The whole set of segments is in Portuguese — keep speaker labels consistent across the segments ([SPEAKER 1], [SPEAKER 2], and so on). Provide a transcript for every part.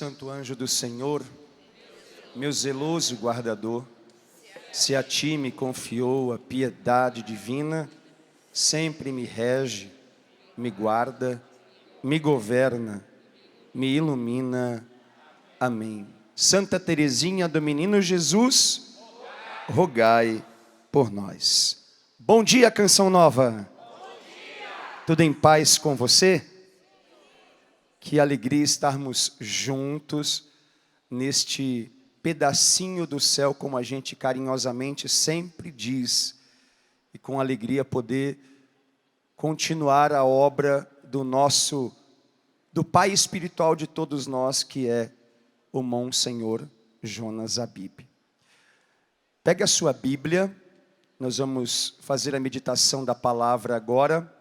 [SPEAKER 1] Santo anjo do Senhor, meu zeloso guardador, se a ti me confiou a piedade divina, sempre me rege, me guarda, me governa, me ilumina. Amém. Santa Teresinha do Menino Jesus, rogai por nós. Bom dia, Canção Nova. Bom dia. Tudo em paz com você? Que alegria estarmos juntos neste pedacinho do céu, como a gente carinhosamente sempre diz, e com alegria poder continuar a obra do Pai espiritual de todos nós, que é o Monsenhor Jonas Abib. Pegue a sua Bíblia, nós vamos fazer a meditação da palavra agora.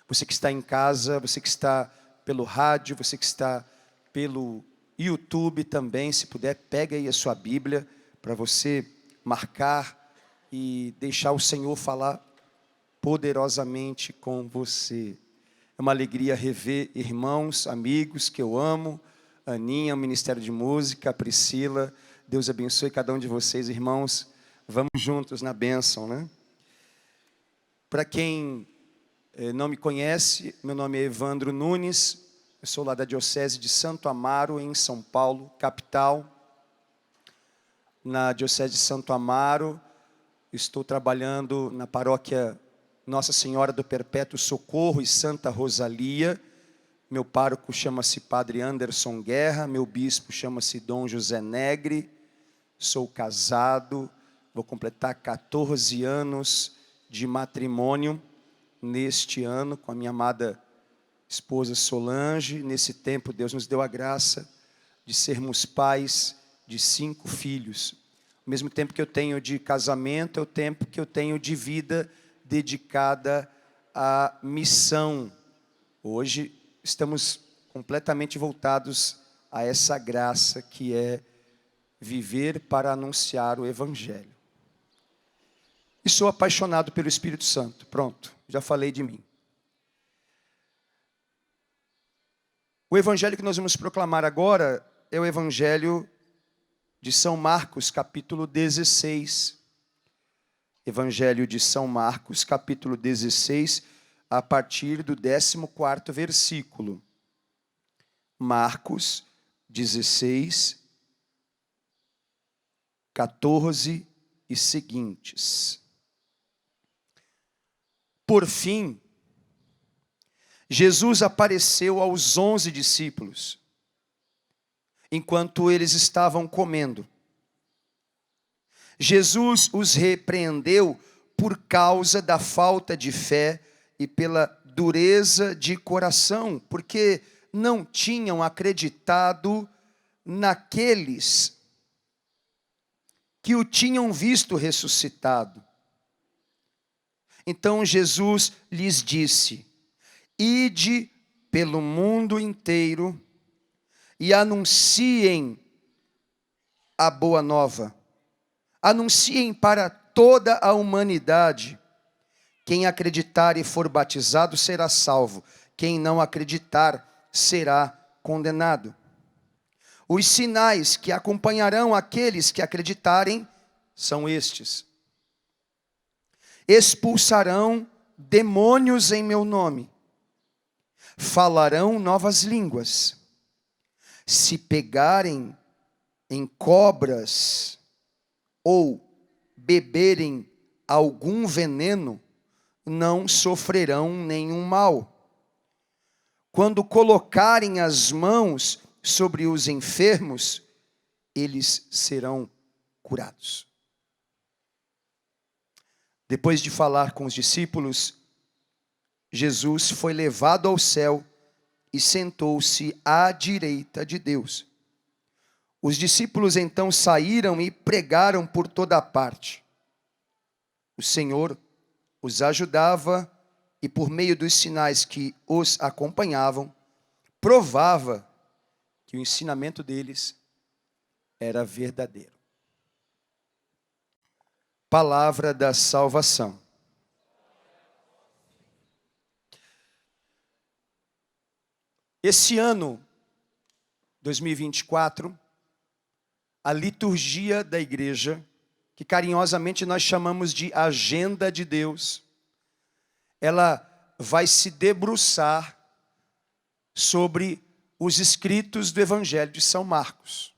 [SPEAKER 1] Você que está em casa, você que está pelo rádio, você que está pelo YouTube também, se puder, pegue aí a sua Bíblia para você marcar e deixar o Senhor falar poderosamente com você. É uma alegria rever irmãos, amigos que eu amo, Aninha, o Ministério de Música, a Priscila. Deus abençoe cada um de vocês, irmãos. Vamos juntos na bênção, né? Para quem não me conhece, meu nome é Evandro Nunes, eu sou lá da Diocese de Santo Amaro, em São Paulo, capital. Na Diocese de Santo Amaro, estou trabalhando na paróquia Nossa Senhora do Perpétuo Socorro e Santa Rosalia. Meu pároco chama-se Padre Anderson Guerra, meu bispo chama-se Dom José Negre. Sou casado, vou completar 14 anos de matrimônio neste ano com a minha amada esposa Solange. Nesse tempo Deus nos deu a graça de sermos pais de 5 filhos. O mesmo tempo que eu tenho de casamento é o tempo que eu tenho de vida dedicada à missão. Hoje estamos completamente voltados a essa graça que é viver para anunciar o Evangelho. E sou apaixonado pelo Espírito Santo. Pronto, já falei de mim. O Evangelho que nós vamos proclamar agora é o Evangelho de São Marcos, capítulo 16. Evangelho de São Marcos, capítulo 16, a partir do 14º versículo. Marcos 16, 14 e seguintes. Por fim, Jesus apareceu aos 11 discípulos, enquanto eles estavam comendo. Jesus os repreendeu por causa da falta de fé e pela dureza de coração, porque não tinham acreditado naqueles que o tinham visto ressuscitado. Então Jesus lhes disse: ide pelo mundo inteiro e anunciem a boa nova. Anunciem para toda a humanidade. Quem acreditar e for batizado será salvo. Quem não acreditar será condenado. Os sinais que acompanharão aqueles que acreditarem são estes: expulsarão demônios em meu nome, falarão novas línguas, se pegarem em cobras ou beberem algum veneno, não sofrerão nenhum mal. Quando colocarem as mãos sobre os enfermos, eles serão curados. Depois de falar com os discípulos, Jesus foi levado ao céu e sentou-se à direita de Deus. Os discípulos então saíram e pregaram por toda a parte. O Senhor os ajudava e, por meio dos sinais que os acompanhavam, provava que o ensinamento deles era verdadeiro. Palavra da salvação. Esse ano 2024, a liturgia da igreja, que carinhosamente nós chamamos de Agenda de Deus, ela vai se debruçar sobre os escritos do Evangelho de São Marcos.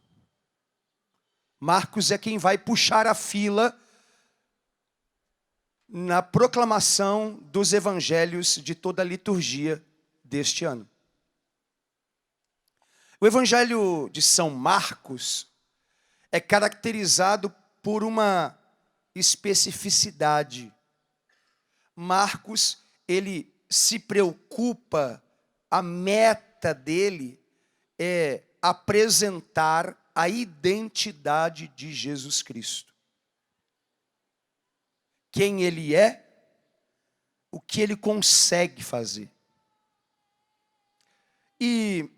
[SPEAKER 1] Marcos é quem vai puxar a fila na proclamação dos evangelhos de toda a liturgia deste ano. O Evangelho de São Marcos é caracterizado por uma especificidade. Marcos, ele se preocupa, a meta dele é apresentar a identidade de Jesus Cristo. Quem ele é, o que ele consegue fazer. E,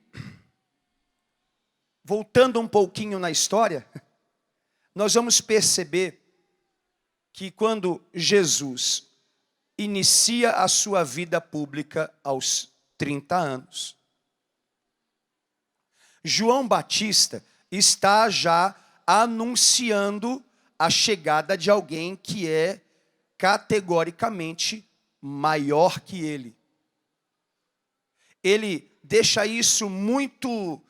[SPEAKER 1] voltando um pouquinho na história, nós vamos perceber que quando Jesus inicia a sua vida pública aos 30 anos, João Batista está já anunciando a chegada de alguém que é categoricamente maior que ele. Ele deixa isso muito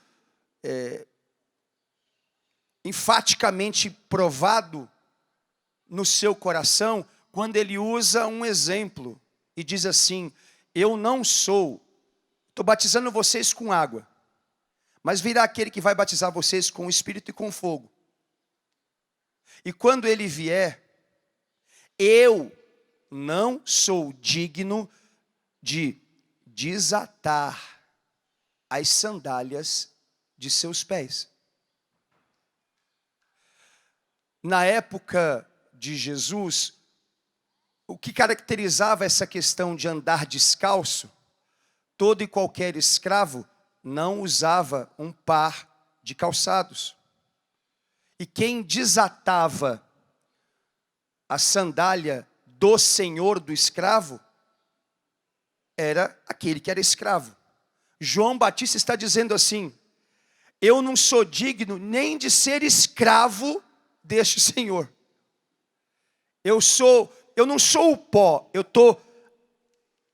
[SPEAKER 1] enfaticamente provado no seu coração, quando ele usa um exemplo e diz assim: eu não sou, estou batizando vocês com água, mas virá aquele que vai batizar vocês com o Espírito e com fogo. E quando ele vier, eu não sou digno de desatar as sandálias de seus pés. Na época de Jesus, o que caracterizava essa questão de andar descalço, todo e qualquer escravo não usava um par de calçados. E quem desatava a sandália do senhor do escravo era aquele que era escravo. João Batista está dizendo assim: eu não sou digno nem de ser escravo deste Senhor. Eu não sou o pó, eu estou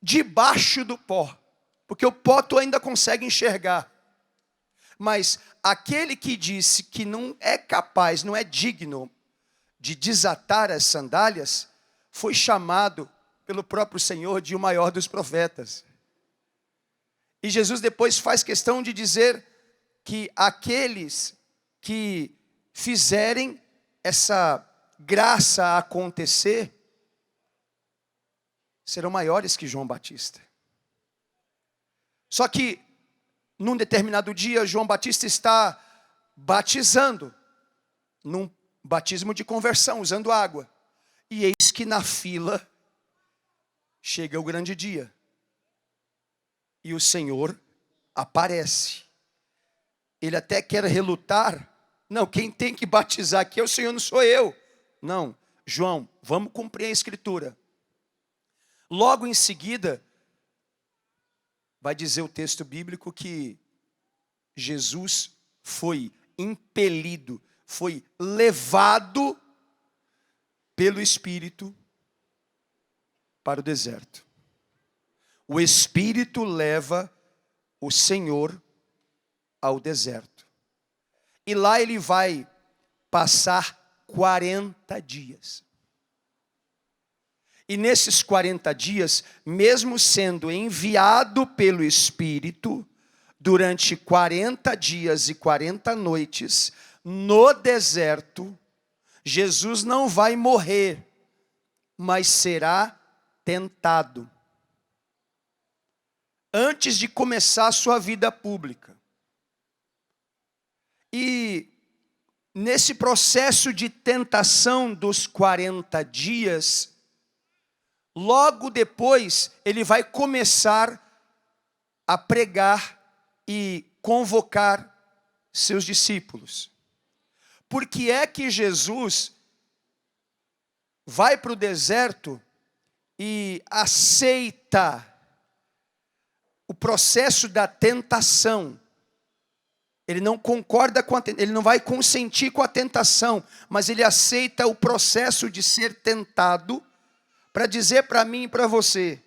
[SPEAKER 1] debaixo do pó, porque o pó tu ainda consegue enxergar. Mas aquele que disse que não é capaz, não é digno de desatar as sandálias, foi chamado pelo próprio Senhor de o maior dos profetas. E Jesus depois faz questão de dizer que aqueles que fizerem essa graça acontecer serão maiores que João Batista. Só que num determinado dia João Batista está batizando, num batismo de conversão, usando água. E eis que na fila chega o grande dia. E o Senhor aparece. Ele até quer relutar. Não, quem tem que batizar aqui é o Senhor, não sou eu. Não, João, vamos cumprir a Escritura. Logo em seguida, vai dizer o texto bíblico que Jesus foi impelido, foi levado pelo Espírito para o deserto. O Espírito leva o Senhor ao deserto. E lá ele vai passar 40 dias. E nesses 40 dias, mesmo sendo enviado pelo Espírito, durante 40 dias e 40 noites, no deserto, Jesus não vai morrer, mas será tentado. Antes de começar a sua vida pública. E nesse processo de tentação dos 40 dias, logo depois ele vai começar a pregar e convocar seus discípulos. Por que é que Jesus vai para o deserto e aceita o processo da tentação? Ele não concorda com ele não vai consentir com a tentação, mas ele aceita o processo de ser tentado para dizer para mim e para você,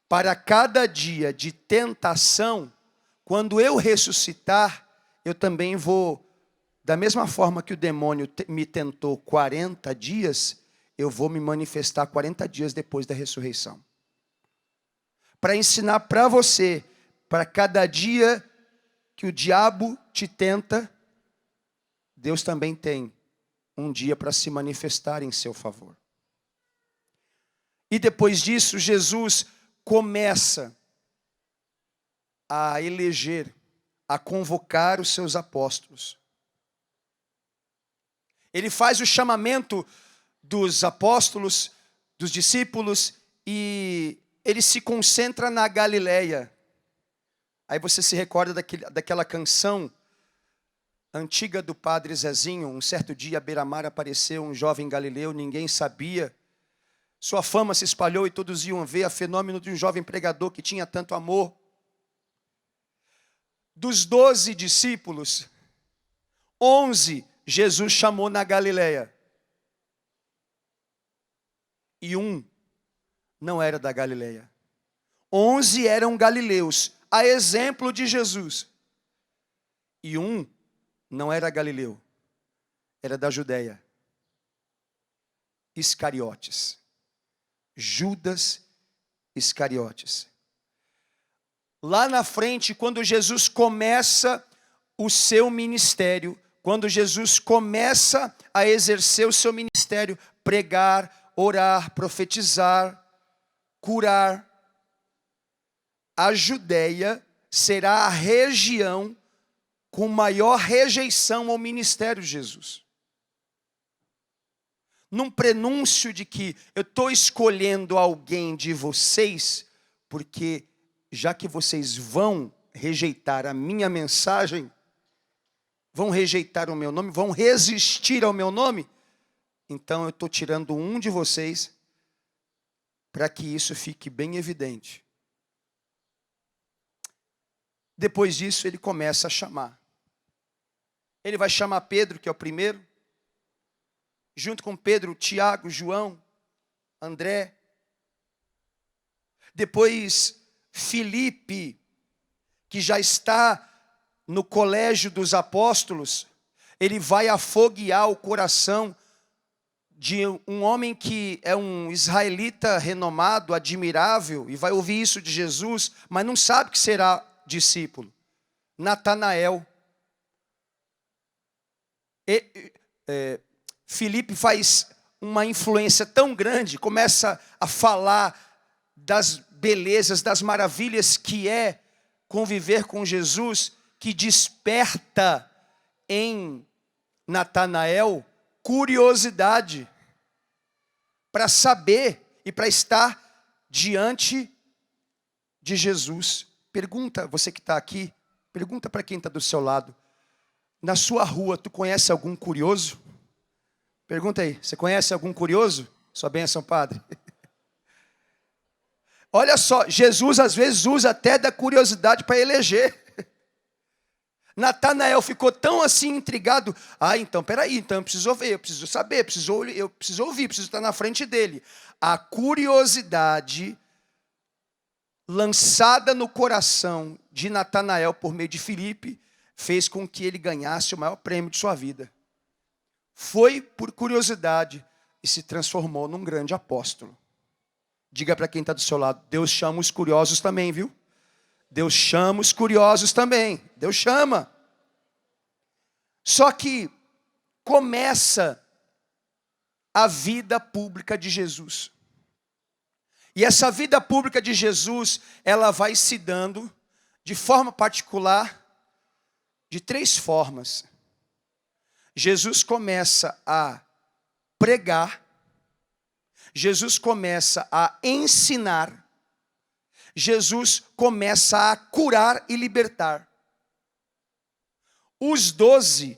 [SPEAKER 1] para cada dia de tentação, quando eu ressuscitar, eu também vou, da mesma forma que o demônio me tentou 40 dias, eu vou me manifestar 40 dias depois da ressurreição. Para ensinar para você, para cada dia que o diabo te tenta, Deus também tem um dia para se manifestar em seu favor. E depois disso, Jesus começa a eleger, a convocar os seus apóstolos. Ele faz o chamamento dos apóstolos, dos discípulos, e ele se concentra na Galileia. Aí você se recorda daquela canção antiga do Padre Zezinho. Um certo dia à beira-mar apareceu um jovem galileu, ninguém sabia. Sua fama se espalhou e todos iam ver a fenômeno de um jovem pregador que tinha tanto amor. Dos 12 discípulos, 11 Jesus chamou na Galileia. E um não era da Galileia. 11 eram galileus, a exemplo de Jesus. E um não era galileu, era da Judeia. Iscariotes. Judas Iscariotes. Lá na frente, quando Jesus começa o seu ministério, quando Jesus começa a exercer o seu ministério, pregar, orar, profetizar, curar, a Judeia será a região com maior rejeição ao ministério de Jesus. Num prenúncio de que eu estou escolhendo alguém de vocês, porque já que vocês vão rejeitar a minha mensagem, vão rejeitar o meu nome, vão resistir ao meu nome, então eu estou tirando um de vocês para que isso fique bem evidente. Depois disso ele começa a chamar. Ele vai chamar Pedro, que é o primeiro, junto com Pedro, Tiago, João, André. Depois Filipe, que já está no colégio dos apóstolos, ele vai afoguear o coração de um homem que é um israelita renomado, admirável, e vai ouvir isso de Jesus, mas não sabe que será discípulo. Natanael. Filipe faz uma influência tão grande, começa a falar das belezas, das maravilhas que é conviver com Jesus, que desperta em Natanael curiosidade para saber e para estar diante de Jesus. Pergunta, você que está aqui, pergunta para quem está do seu lado. Na sua rua, tu conhece algum curioso? Pergunta aí, você conhece algum curioso? Sua bênção, padre. Olha só, Jesus às vezes usa até da curiosidade para eleger. Natanael ficou tão assim intrigado. Então, peraí, então eu preciso ver, eu preciso saber, eu preciso ouvir, preciso estar na frente dele. A curiosidade lançada no coração de Natanael por meio de Filipe fez com que ele ganhasse o maior prêmio de sua vida. Foi por curiosidade e se transformou num grande apóstolo. Diga para quem está do seu lado, Deus chama os curiosos também, viu? Deus chama os curiosos também. Deus chama. Só que começa a vida pública de Jesus. E essa vida pública de Jesus, ela vai se dando de forma particular, de 3 formas. Jesus começa a pregar, Jesus começa a ensinar, Jesus começa a curar e libertar. Os 12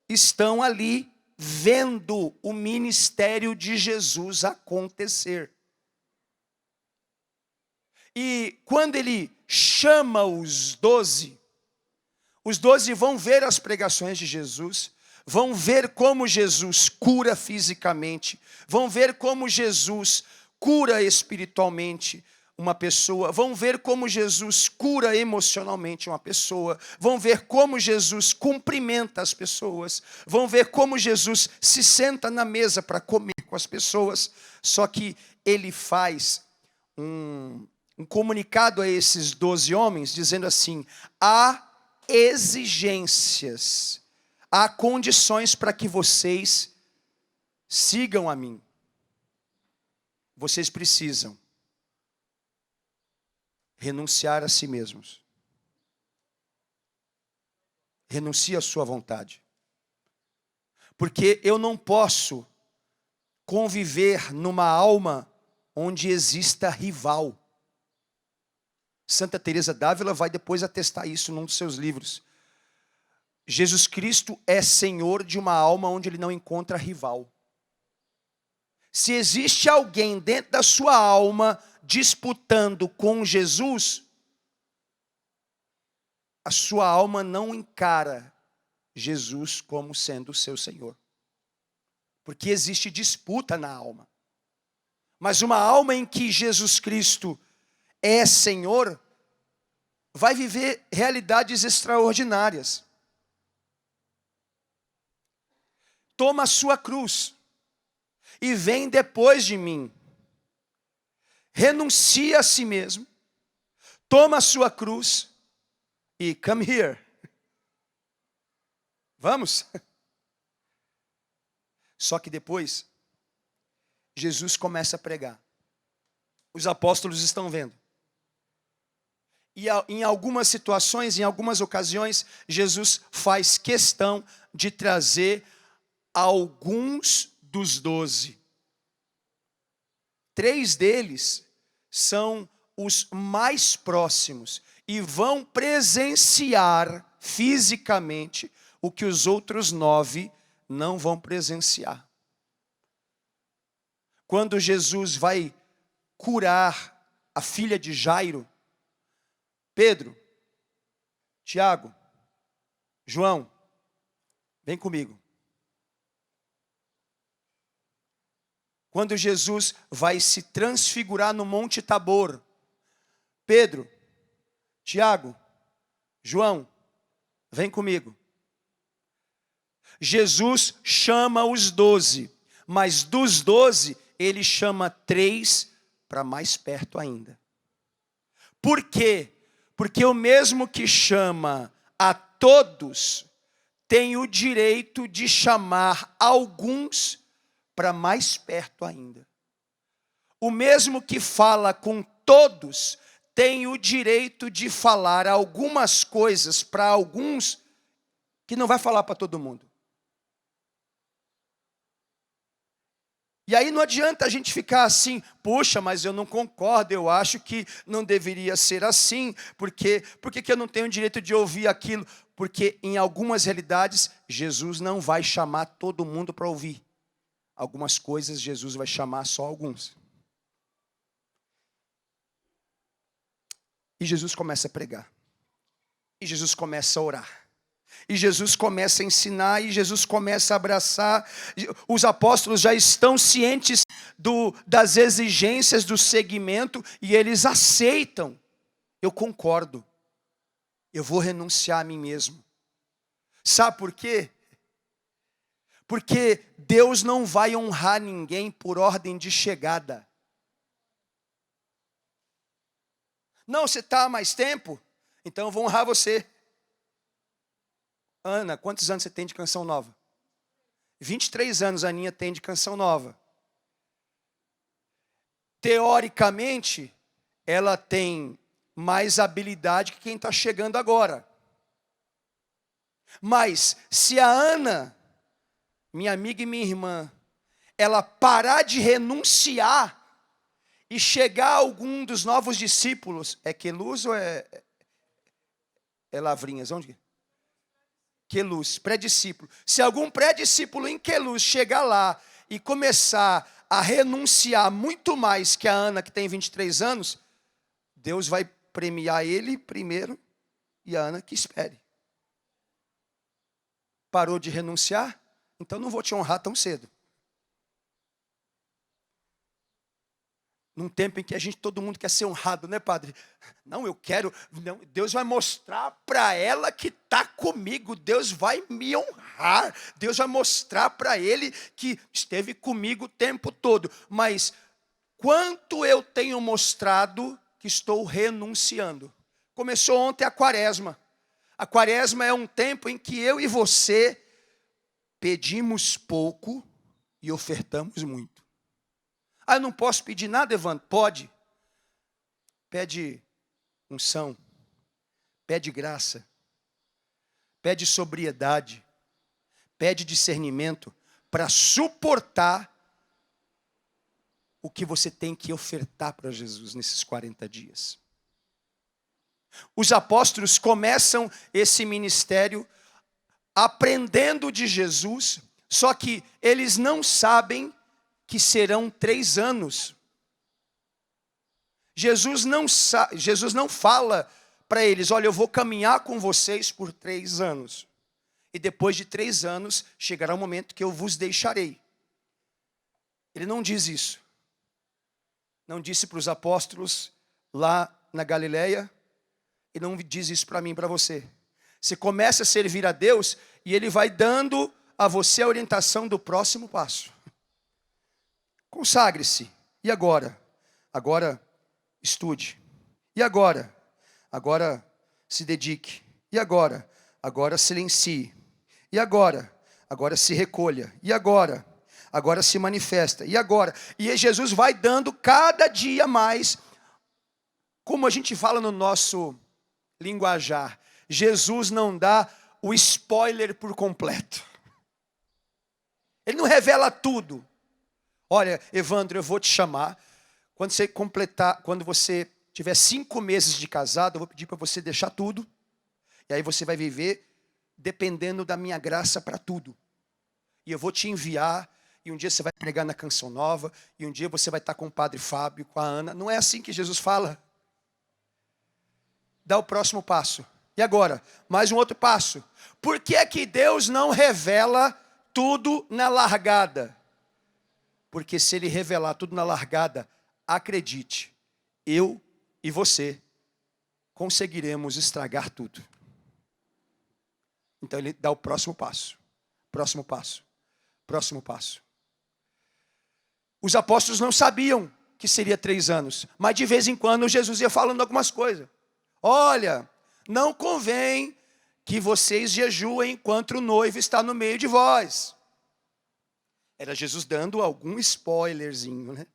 [SPEAKER 1] estão ali vendo o ministério de Jesus acontecer. E quando ele chama os 12 Os 12 vão ver as pregações de Jesus, vão ver como Jesus cura fisicamente, vão ver como Jesus cura espiritualmente uma pessoa, vão ver como Jesus cura emocionalmente uma pessoa, vão ver como Jesus cumprimenta as pessoas, vão ver como Jesus se senta na mesa para comer com as pessoas. Só que ele faz um comunicado a esses 12 homens, dizendo assim: há exigências, há condições para que vocês sigam a mim. Vocês precisam renunciar a si mesmos. Renuncie à sua vontade. Porque eu não posso conviver numa alma onde exista rival. Santa Teresa d'Ávila vai depois atestar isso num dos seus livros. Jesus Cristo é Senhor de uma alma onde ele não encontra rival. Se existe alguém dentro da sua alma disputando com Jesus, a sua alma não encara Jesus como sendo o seu Senhor. Porque existe disputa na alma. Mas uma alma em que Jesus Cristo é Senhor, vai viver realidades extraordinárias. Toma a sua cruz e vem depois de mim. Renuncia a si mesmo, toma a sua cruz e come here. Vamos? Só que depois, Jesus começa a pregar. Os apóstolos estão vendo. E em algumas situações, em algumas ocasiões, Jesus faz questão de trazer alguns dos 12. 3 deles são os mais próximos e vão presenciar fisicamente o que os outros 9 não vão presenciar. Quando Jesus vai curar a filha de Jairo, Pedro, Tiago, João, vem comigo. Quando Jesus vai se transfigurar no Monte Tabor, Pedro, Tiago, João, vem comigo. Jesus chama os 12, mas dos 12, ele chama 3 para mais perto ainda. Por quê? Porque o mesmo que chama a todos, tem o direito de chamar alguns para mais perto ainda. O mesmo que fala com todos, tem o direito de falar algumas coisas para alguns, que não vai falar para todo mundo. E aí não adianta a gente ficar assim, puxa, mas eu não concordo, eu acho que não deveria ser assim, por que eu não tenho o direito de ouvir aquilo? Porque em algumas realidades, Jesus não vai chamar todo mundo para ouvir. Algumas coisas Jesus vai chamar só alguns. E Jesus começa a pregar. E Jesus começa a orar. E Jesus começa a ensinar, e Jesus começa a abraçar. Os apóstolos já estão cientes das exigências do segmento, e eles aceitam. Eu concordo. Eu vou renunciar a mim mesmo. Sabe por quê? Porque Deus não vai honrar ninguém por ordem de chegada. Não, você está há mais tempo? Então eu vou honrar você. Ana, quantos anos você tem de canção nova? 23 anos a Aninha tem de canção nova. Teoricamente, ela tem mais habilidade que quem está chegando agora. Mas se a Ana, minha amiga e minha irmã, ela parar de renunciar e chegar a algum dos novos discípulos, é Queluz ou é Lavrinhas? Onde? Queluz, pré-discípulo. Se algum pré-discípulo em Queluz chegar lá e começar a renunciar muito mais que a Ana, que tem 23 anos, Deus vai premiar ele primeiro e a Ana que espere. Parou de renunciar? Então não vou te honrar tão cedo. Num tempo em que todo mundo quer ser honrado, né, padre? Não, eu quero. Não, Deus vai mostrar para ela que está comigo. Deus vai me honrar. Deus vai mostrar para ele que esteve comigo o tempo todo. Mas quanto eu tenho mostrado que estou renunciando? Começou ontem a quaresma. A quaresma é um tempo em que eu e você pedimos pouco e ofertamos muito. Ah, eu não posso pedir nada, Evandro? Pode. Pede unção, pede graça, pede sobriedade, pede discernimento para suportar o que você tem que ofertar para Jesus nesses 40 dias. Os apóstolos começam esse ministério aprendendo de Jesus, só que eles não sabem que serão 3 anos. Jesus não fala para eles, olha, eu vou caminhar com vocês por 3 anos. E depois de 3 anos, chegará o momento que eu vos deixarei. Ele não diz isso. Não disse para os apóstolos lá na Galileia, e não diz isso para mim e para você. Você começa a servir a Deus, e Ele vai dando a você a orientação do próximo passo. Consagre-se. E agora? Agora estude. E agora? Agora se dedique. E agora? Agora silencie. E agora? Agora se recolha. E agora? Agora se manifesta. E agora? E Jesus vai dando cada dia mais, como a gente fala no nosso linguajar, Jesus não dá o spoiler por completo. Ele não revela tudo. Olha, Evandro, eu vou te chamar. Quando você tiver 5 meses de casado, eu vou pedir para você deixar tudo. E aí você vai viver dependendo da minha graça para tudo. E eu vou te enviar, e um dia você vai pregar na Canção Nova, e um dia você vai estar com o Padre Fábio, com a Ana. Não é assim que Jesus fala. Dá o próximo passo. E agora? Mais um outro passo. Por que é que Deus não revela tudo na largada? Porque se Ele revelar tudo na largada, acredite, eu e você conseguiremos estragar tudo. Então Ele dá o próximo passo. Próximo passo. Próximo passo. Os apóstolos não sabiam que seria 3 anos, mas de vez em quando Jesus ia falando algumas coisas. Olha, não convém que vocês jejuem enquanto o noivo está no meio de vós. Era Jesus dando algum spoilerzinho, né?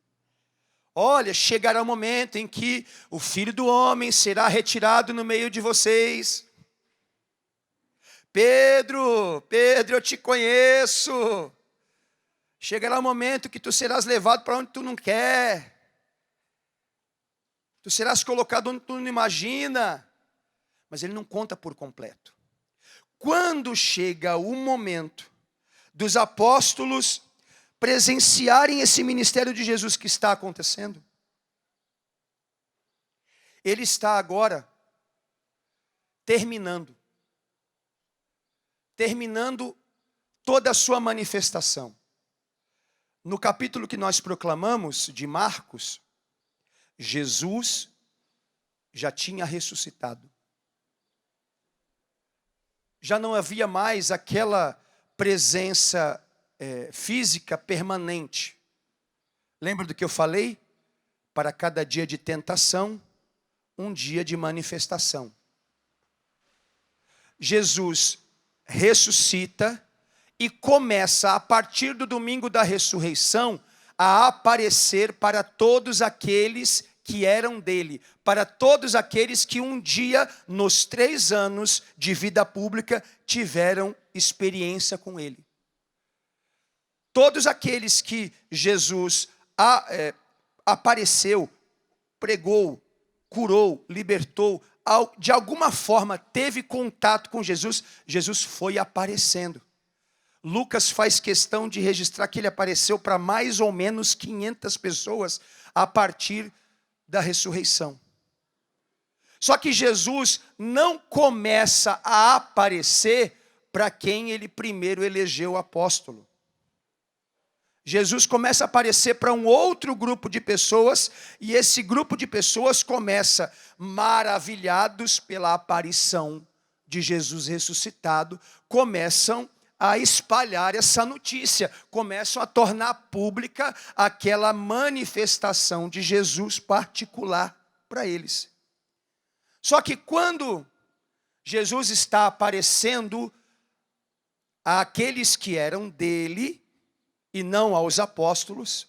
[SPEAKER 1] Olha, chegará o momento em que o Filho do Homem será retirado no meio de vocês. Pedro, eu te conheço. Chegará o momento que tu serás levado para onde tu não quer. Tu serás colocado onde tu não imagina. Mas ele não conta por completo. Quando chega o momento dos apóstolos presenciarem esse ministério de Jesus que está acontecendo, ele está agora terminando toda a sua manifestação. No capítulo que nós proclamamos, de Marcos, Jesus já tinha ressuscitado. Já não havia mais aquela presença física permanente. Lembra do que eu falei? Para cada dia de tentação, um dia de manifestação. Jesus ressuscita e começa, a partir do domingo da ressurreição, a aparecer para todos aqueles que eram dele, para todos aqueles que um dia, nos 3 anos de vida pública, tiveram experiência com ele. Todos aqueles que Jesus apareceu, pregou, curou, libertou, de alguma forma teve contato com Jesus, Jesus foi aparecendo. Lucas faz questão de registrar que ele apareceu para mais ou menos 500 pessoas a partir da ressurreição. Só que Jesus não começa a aparecer para quem ele primeiro elegeu apóstolo. Jesus começa a aparecer para um outro grupo de pessoas, e esse grupo de pessoas começa, maravilhados pela aparição de Jesus ressuscitado, começam a espalhar essa notícia, começam a tornar pública aquela manifestação de Jesus particular para eles. Só que quando Jesus está aparecendo àqueles que eram dele, e não aos apóstolos,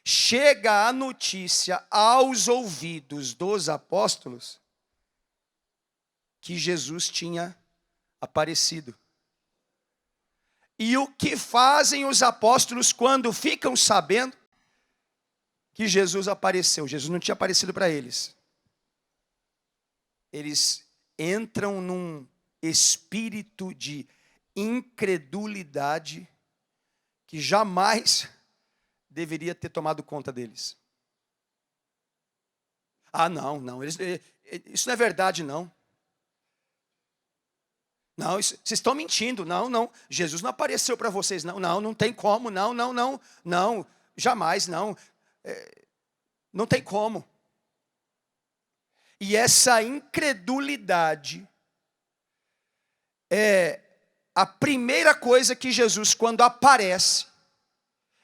[SPEAKER 1] chega a notícia aos ouvidos dos apóstolos que Jesus tinha aparecido. E o que fazem os apóstolos quando ficam sabendo que Jesus apareceu? Jesus não tinha aparecido para eles. Eles entram num espírito de incredulidade que jamais deveria ter tomado conta deles. Ah, não, isso não é verdade, não. Não, vocês estão mentindo, não, Jesus não apareceu para vocês, não tem como, não, jamais, não, não tem como. E essa incredulidade é a primeira coisa que Jesus, quando aparece,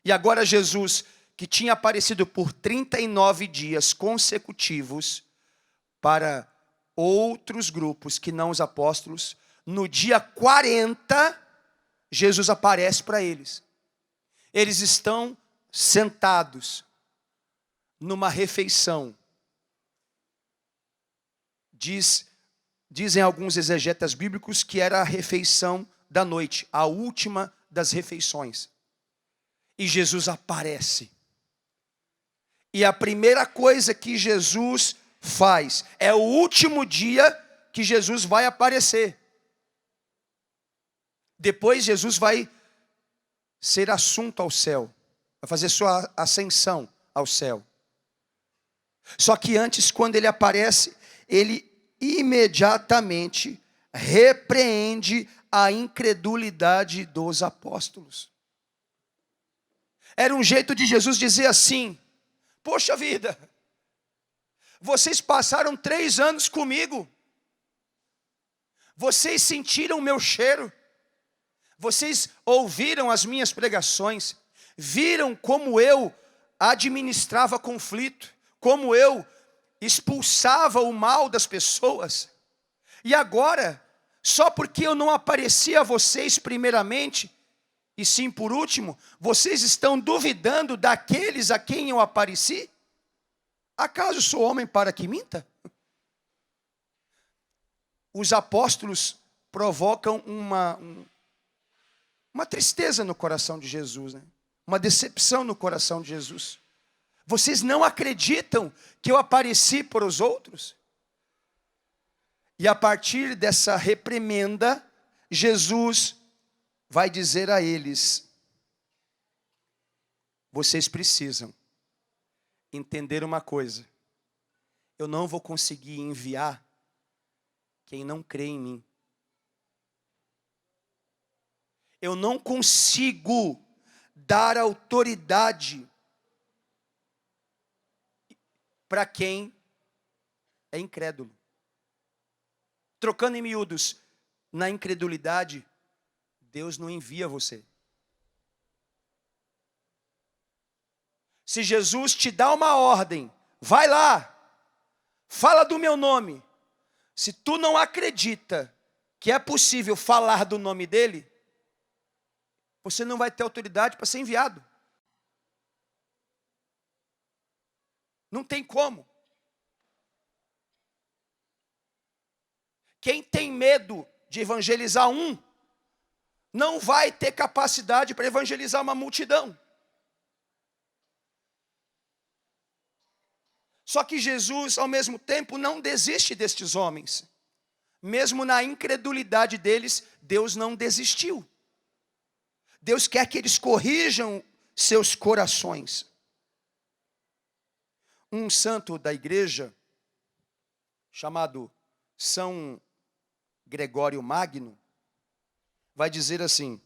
[SPEAKER 1] e agora Jesus, que tinha aparecido por 39 dias consecutivos para outros grupos que não os apóstolos, no dia 40, Jesus aparece para eles. Eles estão sentados numa refeição. Dizem alguns exegetas bíblicos que era a refeição da noite, a última das refeições. E Jesus aparece. E a primeira coisa que Jesus faz, é o último dia que Jesus vai aparecer. Depois Jesus vai ser assunto ao céu, vai fazer sua ascensão ao céu. Só que antes, quando ele aparece, ele imediatamente repreende a incredulidade dos apóstolos. Era um jeito de Jesus dizer assim: poxa vida, vocês passaram 3 anos comigo, vocês sentiram o meu cheiro, vocês ouviram as minhas pregações, viram como eu administrava conflito, como eu expulsava o mal das pessoas, e agora, só porque eu não apareci a vocês primeiramente, e sim por último, vocês estão duvidando daqueles a quem eu apareci? Acaso sou homem para que minta? Os apóstolos provocam uma tristeza no coração de Jesus, né? Uma decepção no coração de Jesus. Vocês não acreditam que eu apareci para os outros? E a partir dessa reprimenda, Jesus vai dizer a eles: vocês precisam entender uma coisa, eu não vou conseguir enviar quem não crê em mim. Eu não consigo dar autoridade para quem é incrédulo. Trocando em miúdos, na incredulidade, Deus não envia você. Se Jesus te dá uma ordem, vai lá, fala do meu nome. Se tu não acredita que é possível falar do nome dele, você não vai ter autoridade para ser enviado. Não tem como. Quem tem medo de evangelizar não vai ter capacidade para evangelizar uma multidão. Só que Jesus, ao mesmo tempo, não desiste destes homens. Mesmo na incredulidade deles, Deus não desistiu. Deus quer que eles corrijam seus corações. Um santo da igreja, chamado São Gregório Magno, vai dizer assim: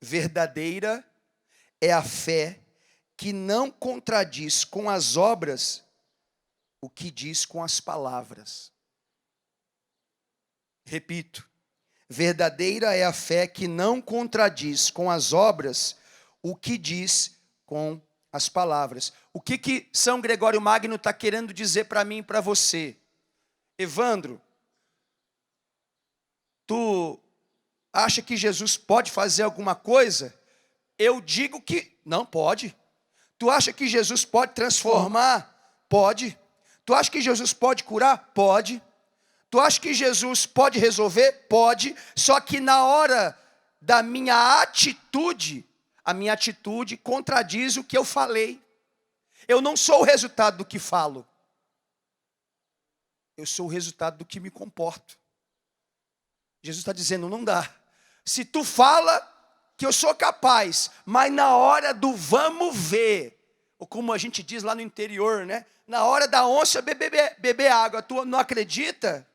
[SPEAKER 1] verdadeira é a fé que não contradiz com as obras o que diz com as palavras. Repito, verdadeira é a fé que não contradiz com as obras o que diz com as palavras. O que São Gregório Magno está querendo dizer para mim e para você? Evandro, tu acha que Jesus pode fazer alguma coisa? Eu digo que não pode. Tu acha que Jesus pode transformar? Pode. Tu acha que Jesus pode curar? Pode. Tu acha que Jesus pode resolver? Pode. Só que na hora da minha atitude, a minha atitude contradiz o que eu falei. Eu não sou o resultado do que falo. Eu sou o resultado do que me comporto. Jesus está dizendo, não dá. Se tu fala que eu sou capaz, mas na hora do vamos ver, ou como a gente diz lá no interior, né? Na hora da onça beber água, tu não acredita?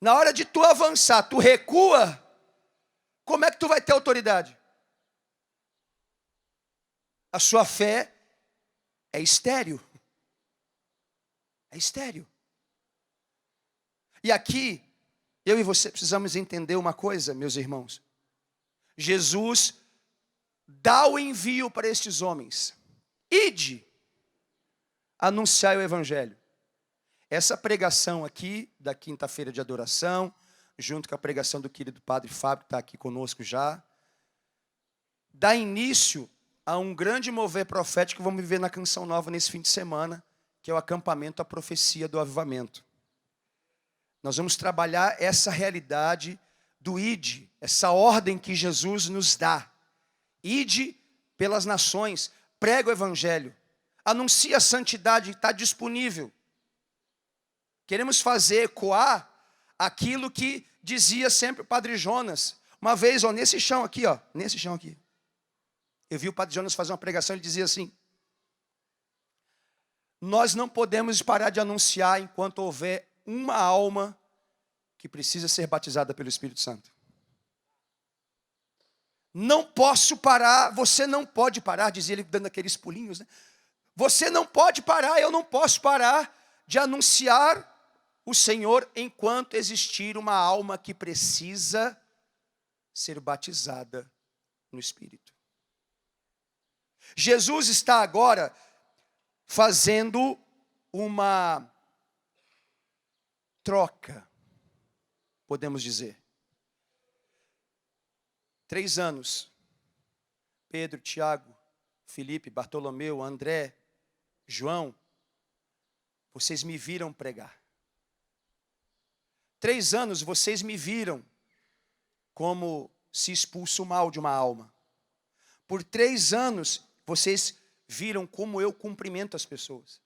[SPEAKER 1] Na hora de tu avançar, tu recua, como é que tu vai ter autoridade? A sua fé é estéril. É estéril. E aqui, eu e você precisamos entender uma coisa, meus irmãos. Jesus dá o envio para estes homens. Ide, anunciai o evangelho. Essa pregação aqui, da quinta-feira de adoração, junto com a pregação do querido padre Fábio, que está aqui conosco já, dá início a um grande mover profético que vamos viver na Canção Nova nesse fim de semana, que é o acampamento, a profecia do avivamento. Nós vamos trabalhar essa realidade do ide, essa ordem que Jesus nos dá. Ide pelas nações, prega o evangelho, anuncia a santidade, está disponível. Queremos fazer ecoar aquilo que dizia sempre o Padre Jonas. Uma vez, ó, nesse chão aqui, eu vi o Padre Jonas fazer uma pregação, ele dizia assim: nós não podemos parar de anunciar enquanto houver uma alma que precisa ser batizada pelo Espírito Santo. Não posso parar, você não pode parar, dizia ele dando aqueles pulinhos, né? Você não pode parar, eu não posso parar de anunciar o Senhor enquanto existir uma alma que precisa ser batizada no Espírito. Jesus está agora fazendo uma troca, podemos dizer. 3 anos, Pedro, Tiago, Felipe, Bartolomeu, André, João, vocês me viram pregar. 3 anos vocês me viram como se expulsa o mal de uma alma. Por 3 anos vocês viram como eu cumprimento as pessoas.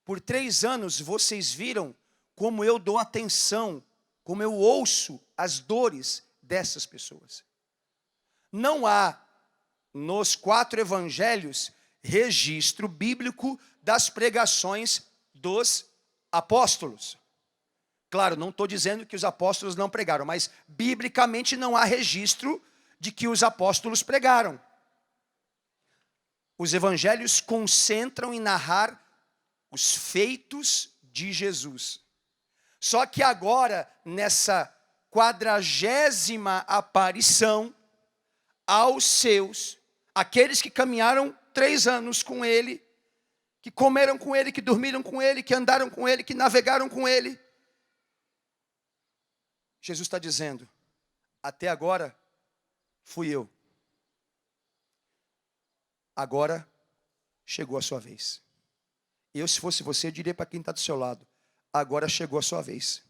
[SPEAKER 1] Por 3 anos vocês viram como eu dou atenção, como eu ouço as dores dessas pessoas. Não há nos 4 evangelhos registro bíblico das pregações dos apóstolos. Claro, não estou dizendo que os apóstolos não pregaram, mas biblicamente não há registro de que os apóstolos pregaram. Os evangelhos concentram em narrar os feitos de Jesus. Só que agora, nessa 40ª aparição aos seus, aqueles que caminharam 3 anos com ele, que comeram com ele, que dormiram com ele, que andaram com ele, que navegaram com ele, Jesus está dizendo, até agora fui eu. Agora chegou a sua vez. Eu, se fosse você, diria para quem está do seu lado, agora chegou a sua vez.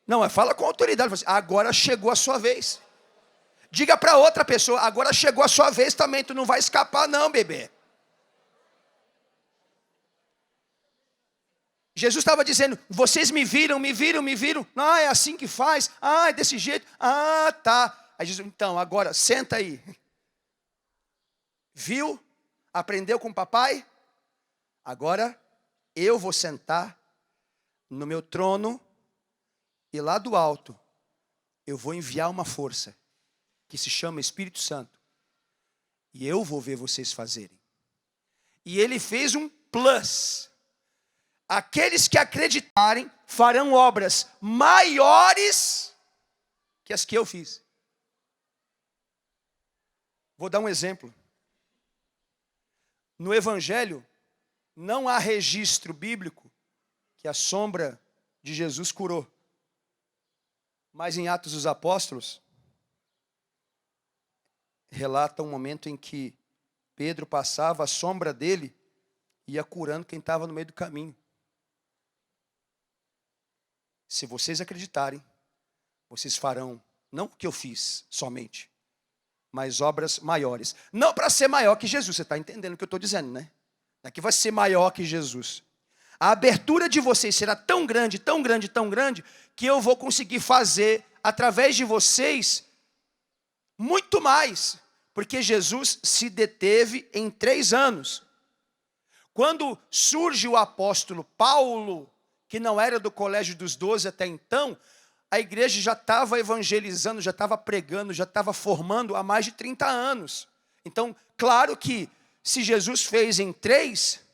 [SPEAKER 1] Não, fala com autoridade, agora chegou a sua vez. Diga para outra pessoa, agora chegou a sua vez também, tu não vai escapar não, bebê. Jesus estava dizendo, vocês me viram. Ah, é assim que faz. Ah, é desse jeito. Ah, tá. Aí Jesus, então, agora, senta aí. Viu? Aprendeu com o papai? Agora, eu vou sentar no meu trono E lá do alto, eu vou enviar uma força que se chama Espírito Santo. E eu vou ver vocês fazerem. E ele fez um plus. Aqueles que acreditarem farão obras maiores que as que eu fiz. Vou dar um exemplo. No Evangelho, não há registro bíblico que a sombra de Jesus curou. Mas em Atos dos Apóstolos, relata um momento em que Pedro passava, a sombra dele ia curando quem estava no meio do caminho. Se vocês acreditarem, vocês farão, não o que eu fiz somente, mas obras maiores. Não para ser maior que Jesus, você está entendendo o que eu estou dizendo, né? Não é que vai ser maior que Jesus. A abertura de vocês será tão grande, tão grande, tão grande, que eu vou conseguir fazer, através de vocês, muito mais. Porque Jesus se deteve em 3 anos. Quando surge o apóstolo Paulo, que não era do colégio dos 12 até então, a igreja já estava evangelizando, já estava pregando, já estava formando há mais de 30 anos. Então, claro que se Jesus fez em 3,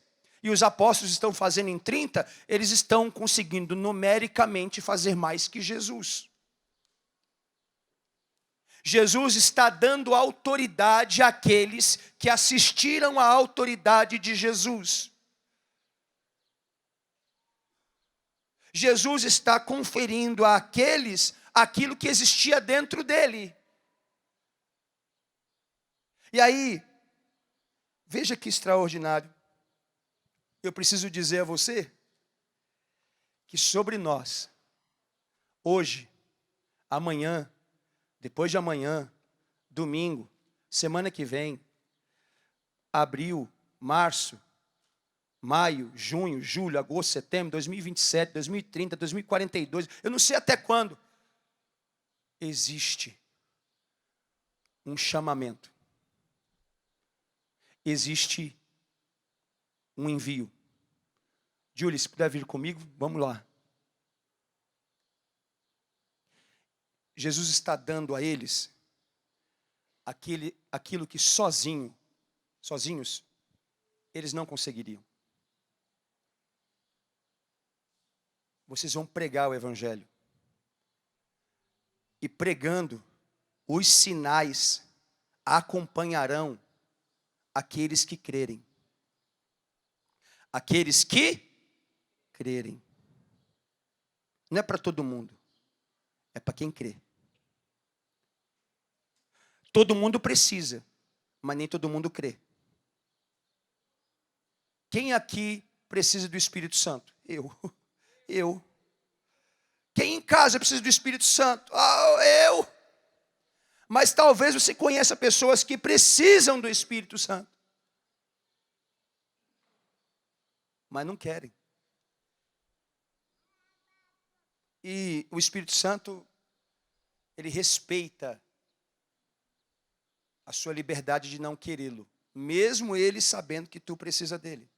[SPEAKER 1] e os apóstolos estão fazendo em 30, eles estão conseguindo numericamente fazer mais que Jesus. Jesus está dando autoridade àqueles que assistiram à autoridade de Jesus. Jesus está conferindo àqueles aquilo que existia dentro dele. E aí, veja que extraordinário. Eu preciso dizer a você que sobre nós, hoje, amanhã, depois de amanhã, domingo, semana que vem, abril, março, maio, junho, julho, agosto, setembro, 2027, 2030, 2042, eu não sei até quando, existe um chamamento, existe um envio. Júlia, se puder vir comigo, vamos lá. Jesus está dando a eles aquilo que sozinhos, eles não conseguiriam. Vocês vão pregar o Evangelho. E pregando, os sinais acompanharão aqueles que crerem. Aqueles que crerem. Não é para todo mundo. É para quem crê. Todo mundo precisa, mas nem todo mundo crê. Quem aqui precisa do Espírito Santo? Eu. Quem em casa precisa do Espírito Santo? Eu. Mas talvez você conheça pessoas que precisam do Espírito Santo, mas não querem. E o Espírito Santo, ele respeita a sua liberdade de não querê-lo, mesmo ele sabendo que tu precisa dele.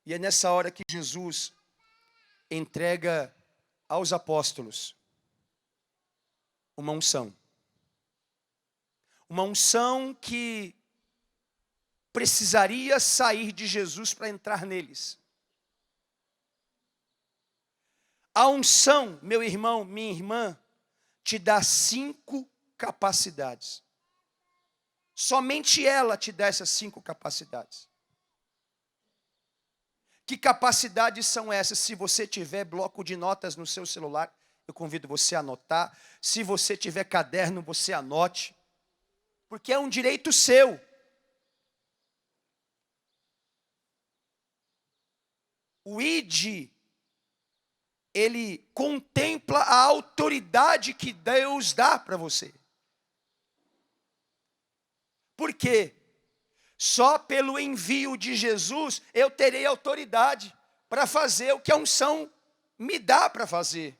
[SPEAKER 1] E é nessa hora que Jesus entrega aos apóstolos uma unção. Uma unção que precisaria sair de Jesus para entrar neles. A unção, meu irmão, minha irmã, te dá 5 capacidades. Somente ela te dá essas 5 capacidades. Que capacidades são essas? Se você tiver bloco de notas no seu celular, eu convido você a anotar. Se você tiver caderno, você anote. Porque é um direito seu. O ID, ele contempla a autoridade que Deus dá para você. Por quê? Só pelo envio de Jesus eu terei autoridade para fazer o que a unção me dá para fazer.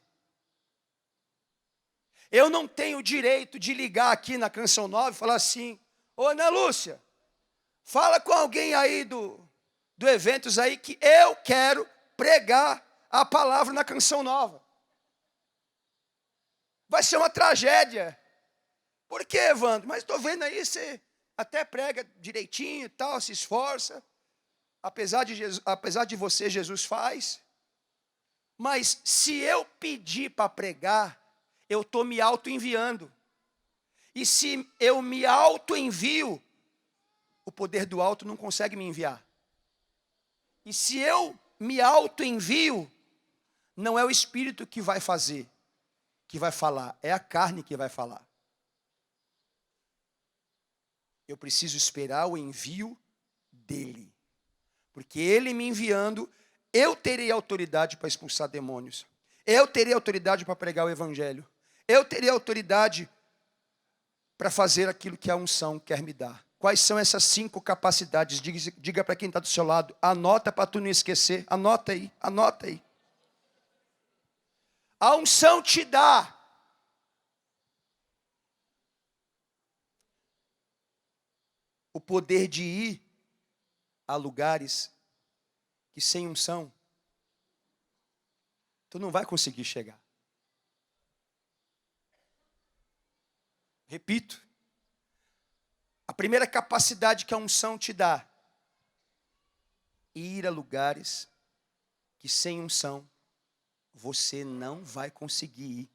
[SPEAKER 1] Eu não tenho o direito de ligar aqui na Canção Nova e falar assim: ô Ana Lúcia, fala com alguém aí do Eventos aí que eu quero pregar a palavra na canção nova. Vai ser uma tragédia. Por quê, Evandro? Mas estou vendo aí, você até prega direitinho e tal, se esforça. Apesar de você, Jesus faz. Mas se eu pedir para pregar, eu estou me auto-enviando. E se eu me auto-envio, o poder do alto não consegue me enviar. E se eu me auto-envio, não é o Espírito que vai fazer, que vai falar, é a carne que vai falar. Eu preciso esperar o envio dele. Porque ele me enviando, eu terei autoridade para expulsar demônios. Eu terei autoridade para pregar o evangelho. Eu terei autoridade para fazer aquilo que a unção quer me dar. Quais são essas 5 capacidades? Diga para quem está do seu lado. Anota para tu não esquecer. Anota aí, anota aí. A unção te dá o poder de ir a lugares que sem unção tu não vai conseguir chegar. Repito, a primeira capacidade que a unção te dá, ir a lugares que sem unção você não vai conseguir ir.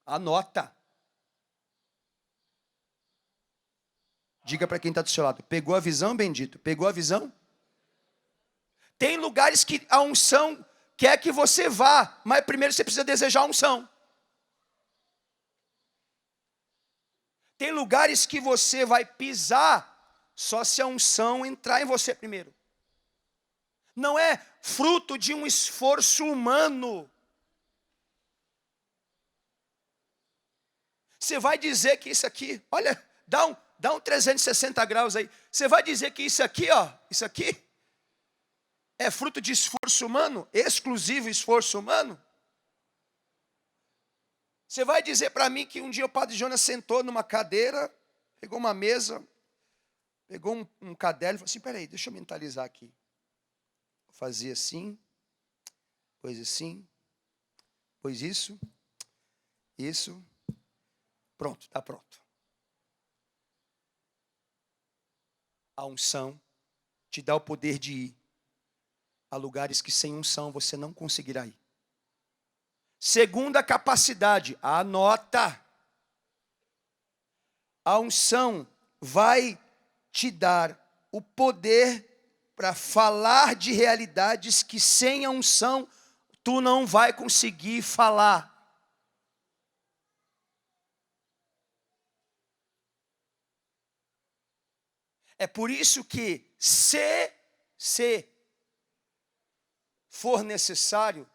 [SPEAKER 1] Anota. Diga para quem está do seu lado, pegou a visão, bendito? Pegou a visão? Tem lugares que a unção quer que você vá, mas primeiro você precisa desejar a unção. Tem lugares que você vai pisar só se a unção entrar em você primeiro. Não é fruto de um esforço humano. Você vai dizer que isso aqui, olha, dá um 360 graus aí. Você vai dizer que isso aqui, ó, isso aqui é fruto de esforço humano, exclusivo esforço humano? Você vai dizer para mim que um dia o padre Jonas sentou numa cadeira, pegou uma mesa, pegou um caderno e falou assim, peraí, deixa eu mentalizar aqui. Fazia assim, pois assim, pois isso, pronto, está pronto. A unção te dá o poder de ir a lugares que sem unção você não conseguirá ir. Segunda capacidade, anota. A unção vai te dar o poder para falar de realidades que sem a unção tu não vai conseguir falar. É por isso que se for necessário,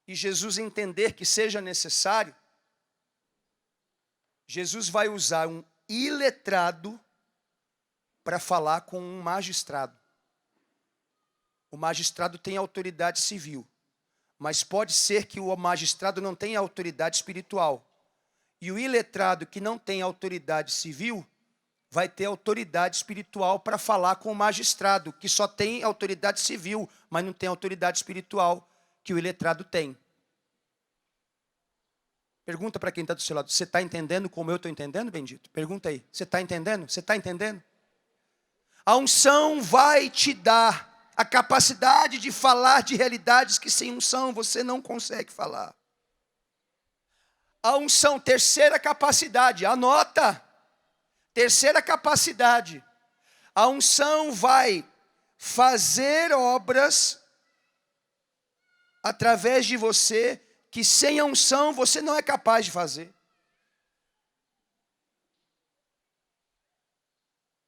[SPEAKER 1] e Jesus entender que seja necessário, Jesus vai usar um iletrado para falar com um magistrado. O magistrado tem autoridade civil, mas pode ser que o magistrado não tenha autoridade espiritual. E o iletrado que não tem autoridade civil vai ter autoridade espiritual para falar com o magistrado, que só tem autoridade civil, mas não tem autoridade espiritual que o iletrado tem. Pergunta para quem está do seu lado, você está entendendo como eu estou entendendo, bendito? Pergunta aí, você está entendendo? Você está entendendo? A unção vai te dar a capacidade de falar de realidades que sem unção você não consegue falar. A unção, terceira capacidade, anota. Terceira capacidade, a unção vai fazer obras através de você que sem a unção você não é capaz de fazer.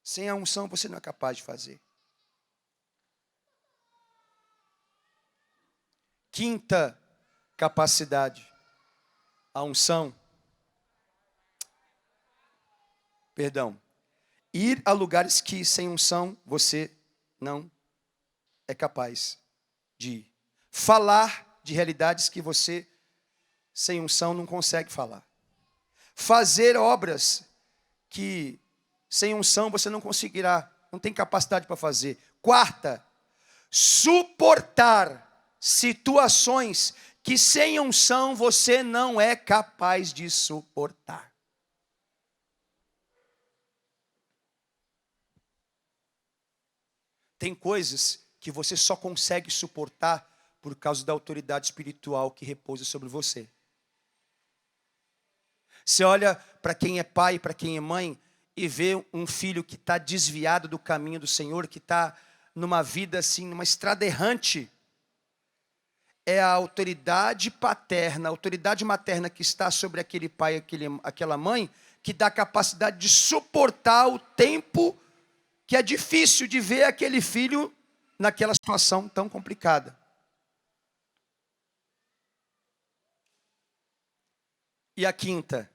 [SPEAKER 1] Sem a unção você não é capaz de fazer. Quinta capacidade, a unção. Ir a lugares que sem unção você não é capaz de ir. Falar de realidades que você sem unção não consegue falar. Fazer obras que sem unção você não conseguirá, não tem capacidade para fazer. Quarta, suportar situações que sem unção você não é capaz de suportar. Tem coisas que você só consegue suportar por causa da autoridade espiritual que repousa sobre você. Você olha para quem é pai, para quem é mãe, e vê um filho que está desviado do caminho do Senhor, que está numa vida assim, numa estrada errante. É a autoridade paterna, a autoridade materna que está sobre aquele pai, aquela mãe, que dá a capacidade de suportar o tempo que é difícil de ver aquele filho naquela situação tão complicada. E a quinta,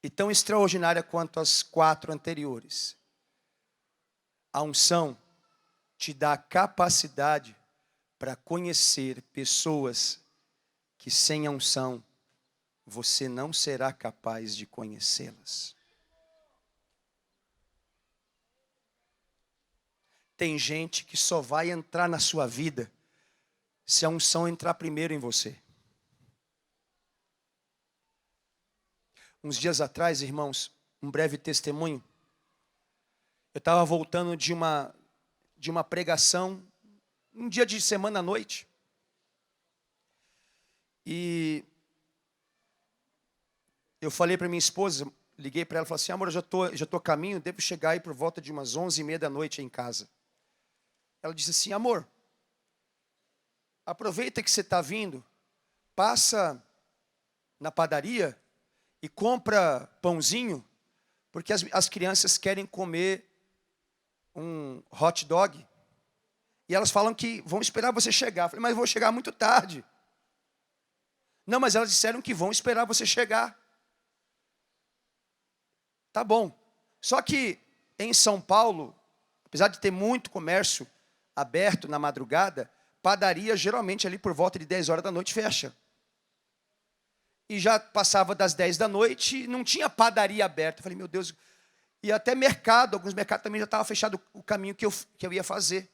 [SPEAKER 1] e tão extraordinária quanto as 4 anteriores, a unção te dá a capacidade para conhecer pessoas que sem a unção você não será capaz de conhecê-las. Tem gente que só vai entrar na sua vida se a unção entrar primeiro em você. Uns dias atrás, irmãos, um breve testemunho. Eu estava voltando de uma pregação, um dia de semana à noite. E eu falei para minha esposa, liguei para ela e falei assim, amor, eu já tô a caminho, devo chegar aí por volta de umas 11h30 da noite em casa. Ela disse assim, amor, aproveita que você está vindo, passa na padaria e compra pãozinho, porque as crianças querem comer um hot dog. E elas falam que vão esperar você chegar. Eu falei, mas eu vou chegar muito tarde. Não, mas elas disseram que vão esperar você chegar. Tá bom. Só que em São Paulo, apesar de ter muito comércio aberto na madrugada, padaria geralmente ali por volta de 10 horas da noite fecha. E já passava das 10 da noite, não tinha padaria aberta. Eu falei, meu Deus. E até mercado, alguns mercados também já estavam fechados o caminho que eu ia fazer.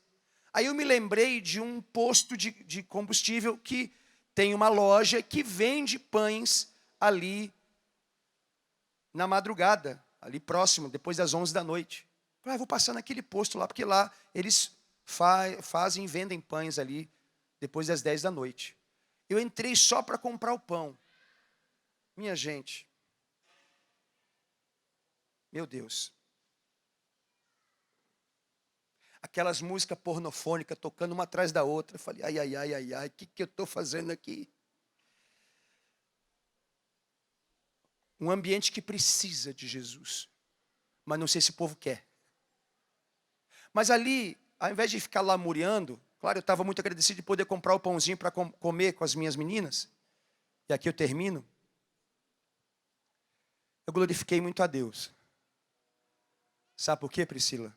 [SPEAKER 1] Aí eu me lembrei de um posto de combustível que tem uma loja que vende pães ali na madrugada, ali próximo, depois das 11 da noite. Eu falei, vou passar naquele posto lá, porque lá eles fazem e vendem pães ali depois das 10 da noite. Eu entrei só para comprar o pão. Minha gente, meu Deus. Aquelas músicas pornofônicas tocando uma atrás da outra. Eu falei, ai, o que eu estou fazendo aqui? Um ambiente que precisa de Jesus. Mas não sei se o povo quer. Mas ali, ao invés de ficar lamuriando, claro, eu estava muito agradecido de poder comprar o pãozinho para comer com as minhas meninas. E aqui eu termino. Eu glorifiquei muito a Deus. Sabe por quê, Priscila?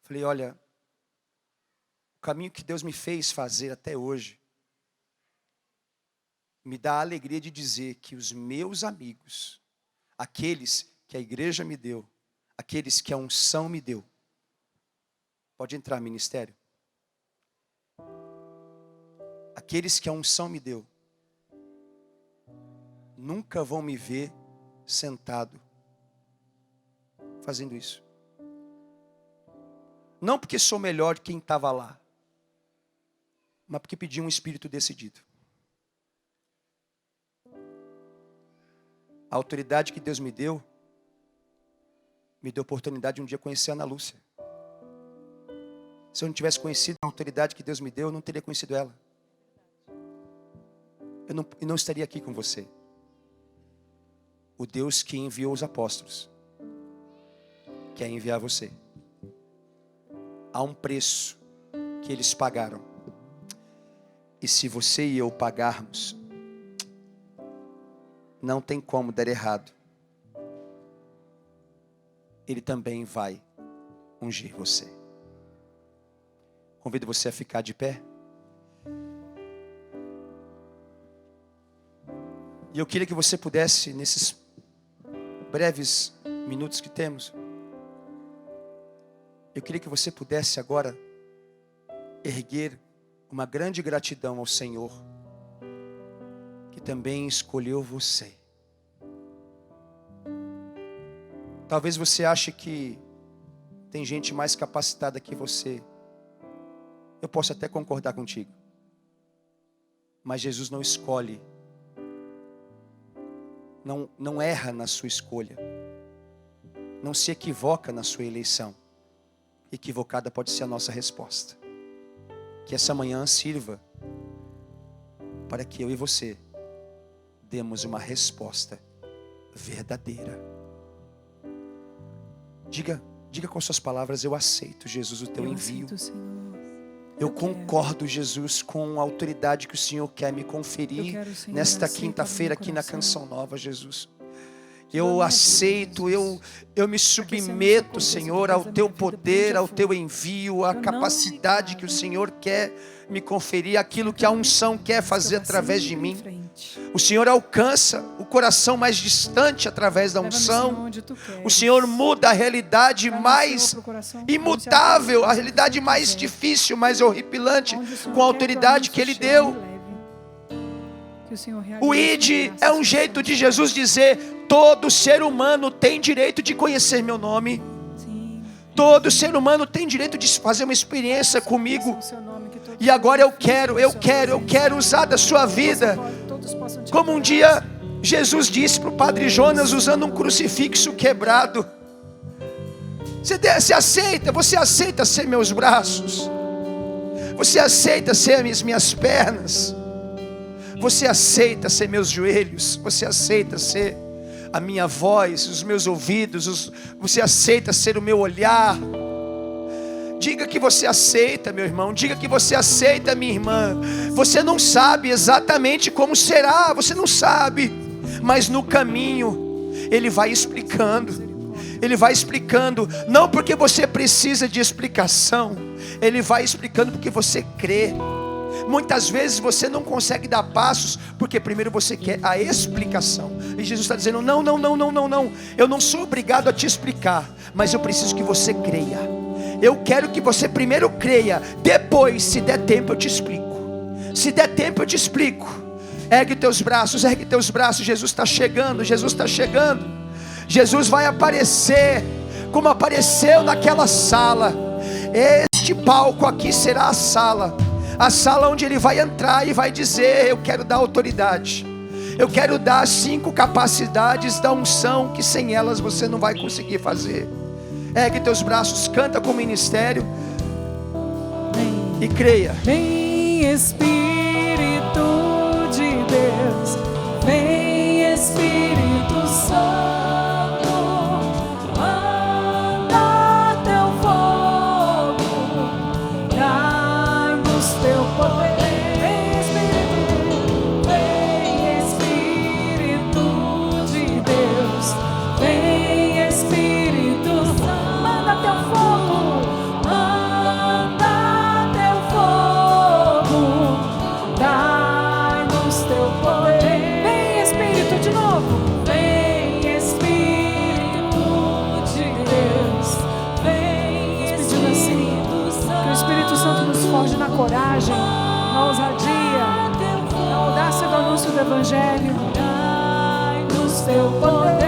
[SPEAKER 1] Falei, olha, o caminho que Deus me fez fazer até hoje me dá a alegria de dizer que os meus amigos, aqueles que a igreja me deu, aqueles que a unção me deu, pode entrar, ministério. Aqueles que a unção me deu, nunca vão me ver sentado fazendo isso. Não porque sou melhor de quem estava lá, mas porque pedi um espírito decidido. A autoridade que Deus me deu a oportunidade de um dia conhecer a Ana Lúcia. Se eu não tivesse conhecido a autoridade que Deus me deu, eu não teria conhecido ela. Eu não estaria aqui com você. O Deus que enviou os apóstolos quer enviar você. Há um preço que eles pagaram. E se você e eu pagarmos, não tem como dar errado. Ele também vai ungir você. Convido você a ficar de pé. E eu queria que você pudesse, nesses breves minutos que temos, Eu queria que você pudesse agora erguer uma grande gratidão ao Senhor, que também escolheu você. Talvez você ache que tem gente mais capacitada que você. Eu posso até concordar contigo. Mas Jesus não escolhe. Não erra na sua escolha. Não se equivoca na sua eleição. Equivocada pode ser a nossa resposta. Que essa manhã sirva para que eu e você demos uma resposta verdadeira. Diga com suas palavras: eu aceito, Jesus, o teu envio. Eu concordo, Jesus, com a autoridade que o Senhor quer me conferir nesta quinta-feira aqui na Canção Nova, Jesus. Eu aceito, eu me submeto, Senhor, ao teu poder, ao teu envio, à capacidade que o Senhor quer me conferir, aquilo que a unção quer fazer através de mim. O Senhor alcança o coração mais distante através da unção. O Senhor muda a realidade mais imutável, a realidade mais difícil, mais horripilante, com a autoridade que Ele deu. O ID é um jeito de Jesus dizer: todo ser humano tem direito de conhecer meu nome. Todo ser humano tem direito de fazer uma experiência comigo. E agora eu quero usar da sua vida. Como um dia Jesus disse para o Padre Jonas, usando um crucifixo quebrado: você aceita ser meus braços? Você aceita ser as minhas pernas? Você aceita ser meus joelhos? Você aceita ser a minha voz, os meus ouvidos? Você aceita ser o meu olhar? Diga que você aceita, meu irmão. Diga que você aceita, minha irmã. Você não sabe exatamente como será. Você não sabe. Mas no caminho Ele vai explicando. Ele vai explicando. Não porque você precisa de explicação. Ele vai explicando porque você crê. Muitas vezes você não consegue dar passos porque primeiro você quer a explicação. E Jesus está dizendo: não. Eu não sou obrigado a te explicar, mas eu preciso que você creia. Eu quero que você primeiro creia. Depois, se der tempo, eu te explico. Se der tempo, eu te explico. Ergue teus braços. Jesus está chegando. Jesus vai aparecer como apareceu naquela sala. Este palco aqui será a sala onde Ele vai entrar e vai dizer: eu quero dar autoridade. Eu quero dar 5 capacidades da unção que sem elas você não vai conseguir fazer. Ergue teus braços, canta com o ministério e creia.
[SPEAKER 2] Vem Espírito de Deus, vem Espírito Santo, manda teu fogo, dai-nos teu poder. Vem Espírito de Deus, vem Espírito Santo, manda teu fogo, dai-nos teu poder. Vem Espírito de novo. Vem Espírito de Deus, vem Espírito Santo. Que o Espírito Santo nos forge na coragem, na ousadia, na audácia do anúncio do Evangelho. Dai-nos teu poder.